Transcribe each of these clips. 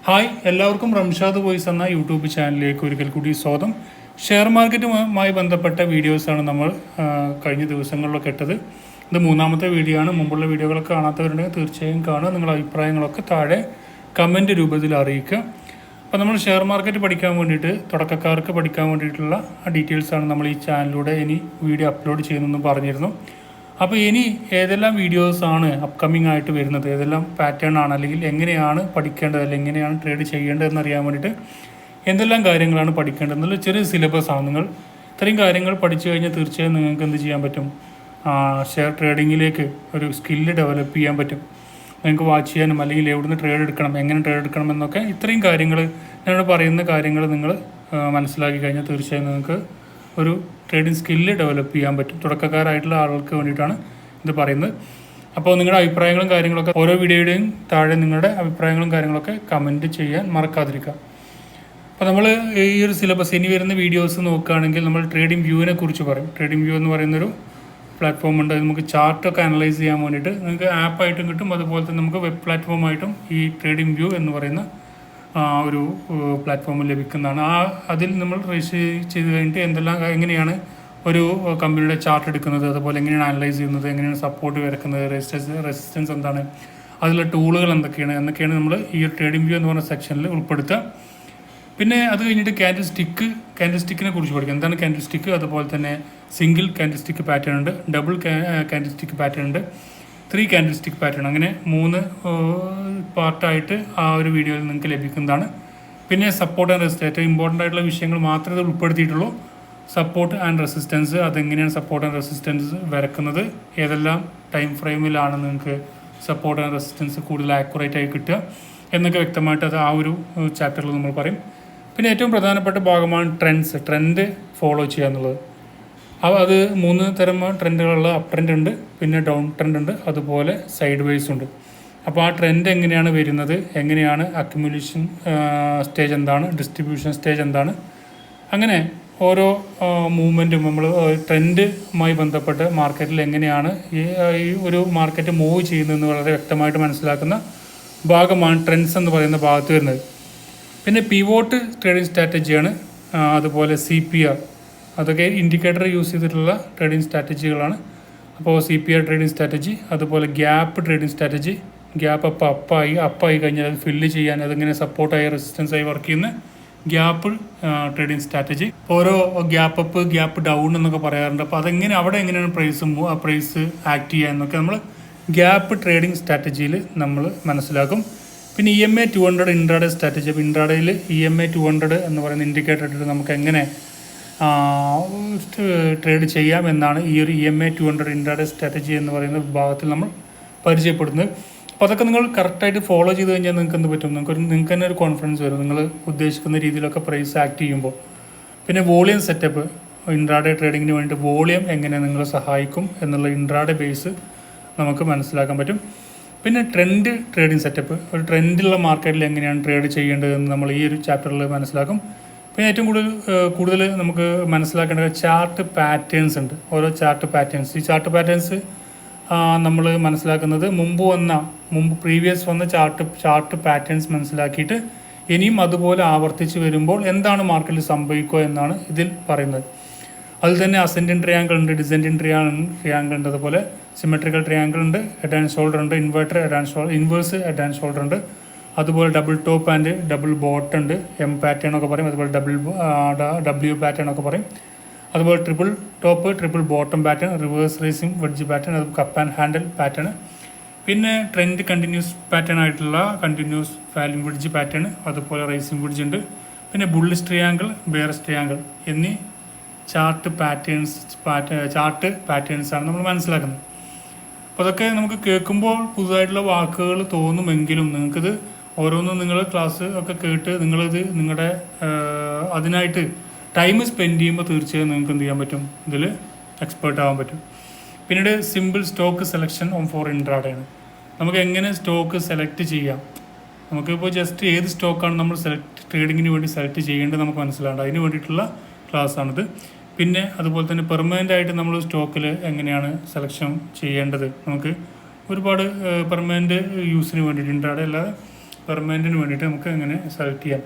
Hi, എല്ലാവർക്കും Ramshad voice എന്ന YouTube ചാനലിലേക്ക് ഒരിക്കൽ കൂടി സ്വാഗതം. ഷെയർ മാർക്കറ്റുമായി ബന്ധപ്പെട്ട വീഡിയോസാണ് നമ്മൾ കഴിഞ്ഞ ദിവസങ്ങളിലൊക്കെ ഇട്ടത്. ഇത് മൂന്നാമത്തെ വീഡിയോ ആണ്. മുമ്പുള്ള വീഡിയോകളൊക്കെ കാണാത്തവരുണ്ടെങ്കിൽ തീർച്ചയായും കാണുക. നിങ്ങളുടെ അഭിപ്രായങ്ങളൊക്കെ താഴെ കമൻറ്റ് രൂപത്തിൽ അറിയിക്കുക. അപ്പോൾ നമ്മൾ ഷെയർ മാർക്കറ്റ് പഠിക്കാൻ വേണ്ടിയിട്ട്, തുടക്കക്കാർക്ക് പഠിക്കാൻ വേണ്ടിയിട്ടുള്ള ഡീറ്റെയിൽസാണ് നമ്മൾ ഈ ചാനലിലൂടെ ഇനി വീഡിയോ അപ്ലോഡ് ചെയ്യുന്നതെന്ന് പറഞ്ഞിരുന്നു. അപ്പോൾ ഇനി ഏതെല്ലാം വീഡിയോസാണ് അപ്കമ്മിങ് ആയിട്ട് വരുന്നത്, ഏതെല്ലാം പാറ്റേൺ ആണ്, അല്ലെങ്കിൽ എങ്ങനെയാണ് പഠിക്കേണ്ടത്, അല്ലെങ്കിൽ എങ്ങനെയാണ് ട്രേഡ് ചെയ്യേണ്ടതെന്ന് അറിയാൻ വേണ്ടിയിട്ട് എന്തെല്ലാം കാര്യങ്ങളാണ് പഠിക്കേണ്ടത് എന്നുള്ള ചെറിയ സിലബസ് ആണ്. നിങ്ങൾ ഇത്രയും കാര്യങ്ങൾ പഠിച്ചു കഴിഞ്ഞാൽ തീർച്ചയായും നിങ്ങൾക്ക് എന്ത് ചെയ്യാൻ പറ്റും, ഷെയർ ട്രേഡിങ്ങിലേക്ക് ഒരു സ്കില്ല് ഡെവലപ്പ് ചെയ്യാൻ പറ്റും. നിങ്ങൾക്ക് വാച്ച് ചെയ്യാനും അല്ലെങ്കിൽ എവിടുന്ന് ട്രേഡ് എടുക്കണം, എങ്ങനെ ട്രേഡ് എടുക്കണം എന്നൊക്കെ ഇത്രയും കാര്യങ്ങൾ, ഞാനോട് പറയുന്ന കാര്യങ്ങൾ നിങ്ങൾ മനസ്സിലാക്കി കഴിഞ്ഞാൽ തീർച്ചയായും നിങ്ങൾക്ക് ഒരു ട്രേഡിംഗ് സ്കില്ല് ഡെവലപ്പ് ചെയ്യാൻ പറ്റും. തുടക്കക്കാരായിട്ടുള്ള ആളുകൾക്ക് വേണ്ടിയിട്ടാണ് ഇത് പറയുന്നത്. അപ്പോൾ നിങ്ങളുടെ അഭിപ്രായങ്ങളും കാര്യങ്ങളൊക്കെ ഓരോ വീഡിയോയുടെയും താഴെ നിങ്ങളുടെ അഭിപ്രായങ്ങളും കാര്യങ്ങളൊക്കെ കമൻറ്റ് ചെയ്യാൻ മറക്കാതിരിക്കുക. അപ്പോൾ നമ്മൾ ഈ ഒരു സിലബസ് ഇനി വരുന്ന വീഡിയോസ് നോക്കുകയാണെങ്കിൽ നമ്മൾ ട്രേഡിംഗ് വ്യൂവിനെ കുറിച്ച് പറയും. ട്രേഡിംഗ് വ്യൂ എന്ന് പറയുന്നൊരു പ്ലാറ്റ്ഫോം ഉണ്ട്. നമുക്ക് ചാർട്ടൊക്കെ അനലൈസ് ചെയ്യാൻ വേണ്ടിയിട്ട് നിങ്ങൾക്ക് ആപ്പായിട്ടും കിട്ടും, അതുപോലെ തന്നെ നമുക്ക് വെബ് പ്ലാറ്റ്ഫോമായിട്ടും ഈ ട്രേഡിംഗ് വ്യൂ എന്ന് പറയുന്ന ഒരു പ്ലാറ്റ്ഫോമിൽ ലഭിക്കുന്നതാണ്. അതിൽ നമ്മൾ രജിസ്റ്റർ ചെയ്ത് കഴിഞ്ഞിട്ട് എങ്ങനെയാണ് ഒരു കമ്പനിയുടെ ചാർട്ട് എടുക്കുന്നത്, അതുപോലെ എങ്ങനെയാണ് അനലൈസ് ചെയ്യുന്നത്, എങ്ങനെയാണ് സപ്പോർട്ട് വരക്കുന്നത്, റെസിസ്റ്റൻസ് എന്താണ്, അതിലുള്ള ടൂളുകൾ എന്നൊക്കെയാണ് നമ്മൾ ഈ ട്രേഡിംഗ് വ്യൂ എന്ന് പറഞ്ഞ സെക്ഷനിൽ ഉൾപ്പെടുത്തുക. പിന്നെ അത് കഴിഞ്ഞിട്ട് ക്യാൻഡിൽ സ്റ്റിക്കിനെ കുറിച്ച് പഠിക്കും. എന്താണ് ക്യാൻഡിൽ സ്റ്റിക്ക്, അതുപോലെ തന്നെ സിംഗിൾ ക്യാൻഡിൽ സ്റ്റിക്ക് പാറ്റേൺ ഉണ്ട്, ഡബിൾ ക്യാൻഡിൽ സ്റ്റിക്ക് പാറ്റേൺ ഉണ്ട്, 3 ക്യാൻഡിൽ സ്റ്റിക്ക് പാറ്റേൺ, അങ്ങനെ 3 പാർട്ടായിട്ട് ആ ഒരു വീഡിയോയിൽ നിങ്ങൾക്ക് ലഭിക്കുന്നതാണ്. പിന്നെ സപ്പോർട്ട് ആൻഡ് റെസിസ്റ്റൻസ്, ഏറ്റവും ഇമ്പോർട്ടൻ്റ് ആയിട്ടുള്ള വിഷയങ്ങൾ മാത്രമേ ഇത് ഉൾപ്പെടുത്തിയിട്ടുള്ളൂ. സപ്പോർട്ട് ആൻഡ് റെസിസ്റ്റൻസ്, അതെങ്ങനെയാണ് സപ്പോർട്ട് ആൻഡ് റെസിസ്റ്റൻസ് വരക്കുന്നത്, ഏതെല്ലാം ടൈം ഫ്രെയിമിലാണ് നിങ്ങൾക്ക് സപ്പോർട്ട് ആൻഡ് റെസിസ്റ്റൻസ് കൂടുതൽ ആക്യുറേറ്റ് ആയി കിട്ടുക എന്നൊക്കെ വ്യക്തമായിട്ട് അത് ആ ഒരു ചാപ്റ്ററിൽ നമ്മൾ പറയും. പിന്നെ ഏറ്റവും പ്രധാനപ്പെട്ട ഭാഗമാണ് ട്രെൻഡ് ഫോളോ ചെയ്യുക എന്നുള്ളത്. അത് 3 തരം ട്രെൻഡുകളുള്ള അപ്പ് ട്രെൻഡ് ഉണ്ട്, പിന്നെ ഡൗൺ ട്രെൻഡ് ഉണ്ട്, അതുപോലെ സൈഡ് വേസ് ഉണ്ട്. അപ്പോൾ ആ ട്രെൻഡ് എങ്ങനെയാണ് വരുന്നത്, എങ്ങനെയാണ് അക്യുമുലേഷൻ സ്റ്റേജ് എന്താണ്, ഡിസ്ട്രിബ്യൂഷൻ സ്റ്റേജ് എന്താണ്, അങ്ങനെ ഓരോ മൂവ്മെൻറ്റും നമ്മൾ ട്രെൻഡുമായി ബന്ധപ്പെട്ട് മാർക്കറ്റിൽ എങ്ങനെയാണ് ഈ ഒരു മാർക്കറ്റ് മൂവ് ചെയ്യുന്നതെന്ന് വളരെ വ്യക്തമായിട്ട് മനസ്സിലാക്കുന്ന ഭാഗമാണ് ട്രെൻഡ്സ് എന്ന് പറയുന്ന ഭാഗത്ത് വരുന്നത്. പിന്നെ പിവോട്ട് ട്രേഡിംഗ് സ്ട്രാറ്റജിയാണ്, അതുപോലെ CPR, അതൊക്കെ ഇൻഡിക്കേറ്റർ യൂസ് ചെയ്തിട്ടുള്ള ട്രേഡിംഗ് സ്ട്രാറ്റജികളാണ്. അപ്പോൾ CPR ട്രേഡിംഗ് സ്ട്രാറ്റജി, അതുപോലെ ഗ്യാപ്പ് ട്രേഡിംഗ് സ്ട്രാറ്റജി, ഗ്യാപ്പ് അപ്പായി കഴിഞ്ഞാൽ അത് ഫില്ല് ചെയ്യാൻ അതിങ്ങനെ സപ്പോർട്ടായി റെസിസ്റ്റൻസായി വർക്ക് ചെയ്യുന്ന ഗ്യാപ്പ് ട്രേഡിംഗ് സ്ട്രാറ്റജി. ഓരോ ഗ്യാപ്പ് അപ്പ്, ഗ്യാപ്പ് ഡൗൺ എന്നൊക്കെ പറയാറുണ്ട്. അപ്പോൾ അവിടെ എങ്ങനെയാണ് പ്രൈസ് ആക്ട് ചെയ്യുക എന്നൊക്കെ നമ്മൾ ഗ്യാപ്പ് ട്രേഡിംഗ് സ്ട്രാറ്റജിയിൽ നമ്മൾ മനസ്സിലാക്കും. പിന്നെ EMA 200 ഇൻട്രാഡേ സ്ട്രാറ്റജി. അപ്പോൾ ഇൻട്രാഡേയിൽ EMA 200 എന്ന് പറയുന്ന ഇൻഡിക്കേറ്റർ ഇട്ടിട്ട് നമുക്ക് എങ്ങനെ ട്രേഡ് ചെയ്യാം എന്നാണ് ഈ ഒരു EMA 200 ഇൻട്രാഡേ സ്ട്രാറ്റജി എന്ന് പറയുന്ന വിഭാഗത്തിൽ നമ്മൾ പരിചയപ്പെടുന്നത്. അപ്പോൾ അതൊക്കെ നിങ്ങൾ കറക്റ്റായിട്ട് ഫോളോ ചെയ്ത് കഴിഞ്ഞാൽ നിങ്ങൾക്ക് എന്ത് പറ്റും, നിങ്ങൾക്ക് തന്നെ ഒരു കോൺഫിഡൻസ് വരും, നിങ്ങൾ ഉദ്ദേശിക്കുന്ന രീതിയിലൊക്കെ പ്രൈസ് ആക്ട് ചെയ്യുമ്പോൾ. പിന്നെ വോളിയം സെറ്റപ്പ്, ഇൻട്രാഡേ ട്രേഡിങ്ങിന് വേണ്ടി വോളിയം എങ്ങനെ നിങ്ങളെ സഹായിക്കും എന്നുള്ള ഇൻട്രാഡേ ബേസ് നമുക്ക് മനസ്സിലാക്കാൻ പറ്റും. പിന്നെ ട്രേഡിംഗ് സെറ്റപ്പ്, ഒരു ട്രെൻഡുള്ള മാർക്കറ്റിൽ എങ്ങനെയാണ് ട്രേഡ് ചെയ്യേണ്ടതെന്ന് നമ്മൾ ഈ ഒരു ചാപ്റ്ററിൽ മനസ്സിലാക്കും. പിന്നെ ഏറ്റവും കൂടുതൽ നമുക്ക് മനസ്സിലാക്കേണ്ട ചാർട്ട് പാറ്റേൺസ് ഉണ്ട്. ഓരോ ചാർട്ട് പാറ്റേൺസ്, ഈ ചാർട്ട് പാറ്റേൺസ് നമ്മൾ മനസ്സിലാക്കുന്നത് മുമ്പ് പ്രീവിയസ് വന്ന ചാർട്ട് പാറ്റേൺസ് മനസ്സിലാക്കിയിട്ട് ഇനിയും അതുപോലെ ആവർത്തിച്ച് വരുമ്പോൾ എന്താണ് മാർക്കറ്റിൽ സംഭവിക്കുക എന്നാണ് ഇതിൽ പറയുന്നത്. അതിൽ തന്നെ അസെൻഡിങ് ട്രയാങ്കിൾ ഉണ്ട്, ഡിസെൻഡിങ് ട്രയാങ്കിൾ ഉണ്ട്, അതുപോലെ സിമെട്രിക്കൽ ട്രയാങ്കിൾ ഉണ്ട്, ഹെഡ് ആൻഡ് ഷോൾഡർ ഉണ്ട്, ഇൻവേഴ്സ് ഹെഡ് ആൻഡ് ഷോൾഡർ ഉണ്ട്, അതുപോലെ double top and double bottom ഉണ്ട്, M പാറ്റേൺ ഒക്കെ പറയും, അതുപോലെ W പാറ്റേൺ ഒക്കെ പറയും, അതുപോലെ triple top triple bottom pattern, reverse rising wedge pattern, അത് കപ്പ് ആൻഡ് ഹാൻഡിൽ പാറ്റേൺ. പിന്നെ ട്രെൻഡ് കണ്ടിന്യൂസ് പാറ്റേൺ ആയിട്ടുള്ള കണ്ടിന്യൂസ് ഫാലിംഗ് വെഡ്ജ് പാറ്റേൺ, അതുപോലെ റേസിംഗ് വെഡ്ജ് ഉണ്ട്. പിന്നെ ബുള്ളിഷ് ട്രയാങ്കിൾ, ബെയറിഷ് ട്രയാങ്കിൾ എന്നീ ചാർട്ട് പാറ്റേൺസാണ് നമ്മൾ മനസ്സിലാക്കുന്നത്. അപ്പോൾ അതൊക്കെ നമുക്ക് കേൾക്കുമ്പോൾ പുതുതായിട്ടുള്ള വാക്കുകൾ തോന്നുമെങ്കിലും നിങ്ങൾക്കിത് ഓരോന്നും നിങ്ങൾ ക്ലാസ് ഒക്കെ കേട്ട് നിങ്ങളുടെ അതിനായിട്ട് ടൈം സ്പെൻഡ് ചെയ്യുമ്പോൾ തീർച്ചയായും നിങ്ങൾക്ക് എന്ത് ചെയ്യാൻ പറ്റും, ഇതിൽ എക്സ്പേർട്ട് ആവാൻ പറ്റും. പിന്നീട് simple stock selection four intraday ആണ്. നമുക്ക് എങ്ങനെ സ്റ്റോക്ക് സെലക്ട് ചെയ്യാം, നമുക്കിപ്പോൾ ജസ്റ്റ് ഏത് സ്റ്റോക്കാണ് നമ്മൾ ട്രേഡിങ്ങിന് വേണ്ടി സെലക്ട് ചെയ്യേണ്ടത് നമുക്ക് മനസ്സിലാവേണ്ട, അതിന് വേണ്ടിയിട്ടുള്ള ക്ലാസ്സാണിത്. പിന്നെ അതുപോലെ തന്നെ പെർമനൻ്റ് ആയിട്ട് നമ്മൾ സ്റ്റോക്കിൽ എങ്ങനെയാണ് സെലക്ഷൻ ചെയ്യേണ്ടത്, നമുക്ക് ഒരുപാട് പെർമനൻ്റ് യൂസിന് വേണ്ടിയിട്ട് ഇൻട്രാഡേ അല്ലാതെ പെർമനൻറ്റിന് വേണ്ടിയിട്ട് നമുക്ക് ഇങ്ങനെ സെലക്ട് ചെയ്യാം.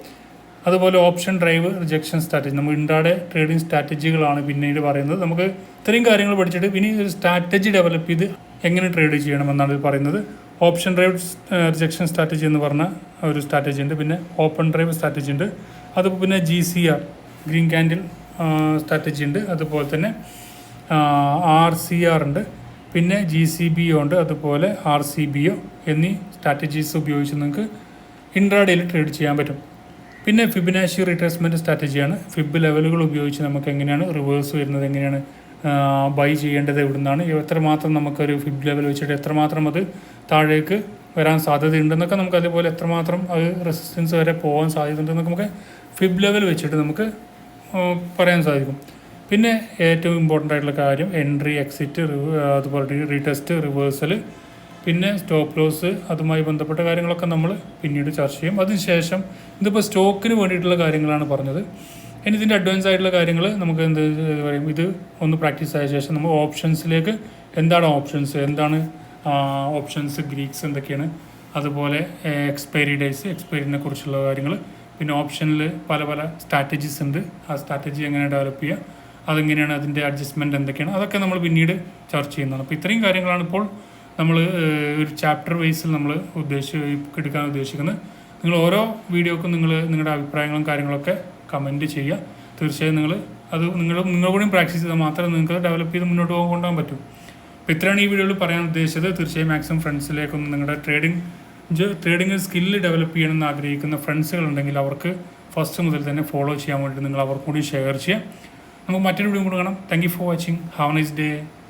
അതുപോലെ ഓപ്ഷൻ ഡ്രൈവ് റിജക്ഷൻ സ്ട്രാറ്റജി, നമ്മൾ ഇൻട്രാഡേ ട്രേഡിംഗ് സ്ട്രാറ്റജികളാണ് പിന്നീട് പറയുന്നത്. നമുക്ക് ഇത്രയും കാര്യങ്ങൾ പഠിച്ചിട്ട് ഇനി ഒരു സ്ട്രാറ്റജി ഡെവലപ്പ് ചെയ്ത് എങ്ങനെ ട്രേഡ് ചെയ്യണമെന്നാണ് ഇത് പറയുന്നത്. ഓപ്ഷൻ ഡ്രൈവ് റിജക്ഷൻ സ്ട്രാറ്റജി എന്ന് പറഞ്ഞ ഒരു സ്ട്രാറ്റജി ഉണ്ട്. പിന്നെ ഓപ്പൺ ഡ്രൈവ് സ്ട്രാറ്റജി ഉണ്ട്. അതുപോലെ പിന്നെ GCR ഗ്രീൻ ക്യാൻഡിൽ സ്ട്രാറ്റജി ഉണ്ട്. അതുപോലെ തന്നെ RCR ഉണ്ട്. പിന്നെ GCBO ഉണ്ട്. അതുപോലെ RCBO എന്നീ സ്ട്രാറ്റജീസ് ഉപയോഗിച്ച് നിങ്ങൾക്ക് ഇൻട്രാഡേയിൽ ട്രേഡ് ചെയ്യാൻ പറ്റും. പിന്നെ ഫിബനാച്ചി റിട്രേസ്മെൻറ്റ് സ്ട്രാറ്റജിയാണ്. ഫിബ് ലെവലുകൾ ഉപയോഗിച്ച് നമുക്ക് എങ്ങനെയാണ് റിവേഴ്സ് വരുന്നത്, എങ്ങനെയാണ് ബൈ ചെയ്യേണ്ടത്, എവിടുന്നാണ് എത്രമാത്രം നമുക്കൊരു ഫിബ് ലെവൽ വെച്ചിട്ട് എത്രമാത്രം അത് താഴേക്ക് വരാൻ സാധ്യതയുണ്ടെന്നൊക്കെ നമുക്ക്, അതുപോലെ എത്രമാത്രം അത് റെസിസ്റ്റൻസ് വരെ പോകാൻ സാധ്യതയുണ്ടെന്നൊക്കെ നമുക്ക് ഫിബ് ലെവൽ വെച്ചിട്ട് നമുക്ക് പറയാൻ സാധിക്കും. പിന്നെ ഏറ്റവും ഇമ്പോർട്ടൻ്റ് ആയിട്ടുള്ള കാര്യം എൻട്രി, എക്സിറ്റ്, അതുപോലെ റീടെസ്റ്റ്, റിവേഴ്സൽ, പിന്നെ സ്റ്റോപ്പ് ലോസ്, അതുമായി ബന്ധപ്പെട്ട കാര്യങ്ങളൊക്കെ നമ്മൾ പിന്നീട് ചർച്ച ചെയ്യും. അതിനുശേഷം ഇതിപ്പോൾ സ്റ്റോക്കിന് വേണ്ടിയിട്ടുള്ള കാര്യങ്ങളാണ് പറഞ്ഞത്. ഇനി ഇതിൻ്റെ അഡ്വാൻസ് ആയിട്ടുള്ള കാര്യങ്ങൾ നമുക്ക് എന്ത് പറയും, ഇത് ഒന്ന് പ്രാക്ടീസ് ആയ ശേഷം നമ്മൾ ഓപ്ഷൻസിലേക്ക്, എന്താണ് ഓപ്ഷൻസ്, എന്താണ് ഓപ്ഷൻസ്, ഗ്രീക്സ് എന്തൊക്കെയാണ്, അതുപോലെ എക്സ്പയറി ഡേയ്സ്, എക്സ്പയറിനെ കുറിച്ചുള്ള കാര്യങ്ങൾ, പിന്നെ ഓപ്ഷനിൽ പല പല സ്ട്രാറ്റജീസ് ഉണ്ട്, ആ സ്ട്രാറ്റജി എങ്ങനെ ഡെവലപ്പ് ചെയ്യുക, അതെങ്ങനെയാണ്, അതിൻ്റെ അഡ്ജസ്റ്റ്മെൻറ്റ് എന്തൊക്കെയാണ്, അതൊക്കെ നമ്മൾ പിന്നീട് ചർച്ച ചെയ്യുന്നതാണ്. അപ്പോൾ ഇത്രയും കാര്യങ്ങളാണ് ഇപ്പോൾ നമ്മൾ ഒരു ചാപ്റ്റർ വൈസിൽ നമ്മൾ എടുക്കാൻ ഉദ്ദേശിക്കുന്നത്. നിങ്ങൾ ഓരോ വീഡിയോക്കും നിങ്ങളുടെ അഭിപ്രായങ്ങളും കാര്യങ്ങളൊക്കെ കമൻറ്റ് ചെയ്യുക. തീർച്ചയായും നിങ്ങൾ കൂടി പ്രാക്ടീസ് ചെയ്താൽ മാത്രമേ നിങ്ങൾക്ക് ഡെവലപ്പ് ചെയ്ത് മുന്നോട്ട് കൊണ്ടുപോകാൻ പറ്റും. അപ്പോൾ ഇത്രയാണ് ഈ വീഡിയോയിൽ പറയാൻ ഉദ്ദേശിച്ചത്. തീർച്ചയായും മാക്സിമം ഫ്രണ്ട്സിലേക്കൊന്ന് നിങ്ങളുടെ ട്രേഡിംഗ് സ്കില്ല് ഡെവലപ്പ് ചെയ്യണമെന്ന് ആഗ്രഹിക്കുന്ന ഫ്രണ്ട്സുകളുണ്ടെങ്കിൽ അവർക്ക് ഫസ്റ്റ് മുതൽ തന്നെ ഫോളോ ചെയ്യാൻ വേണ്ടിയിട്ട് നിങ്ങൾ അവർക്കും കൂടി ഷെയർ ചെയ്യുക. നമുക്ക് മറ്റൊരു വീഡിയോ കൂടി കാണാം. Thank you for watching. Have A nice day.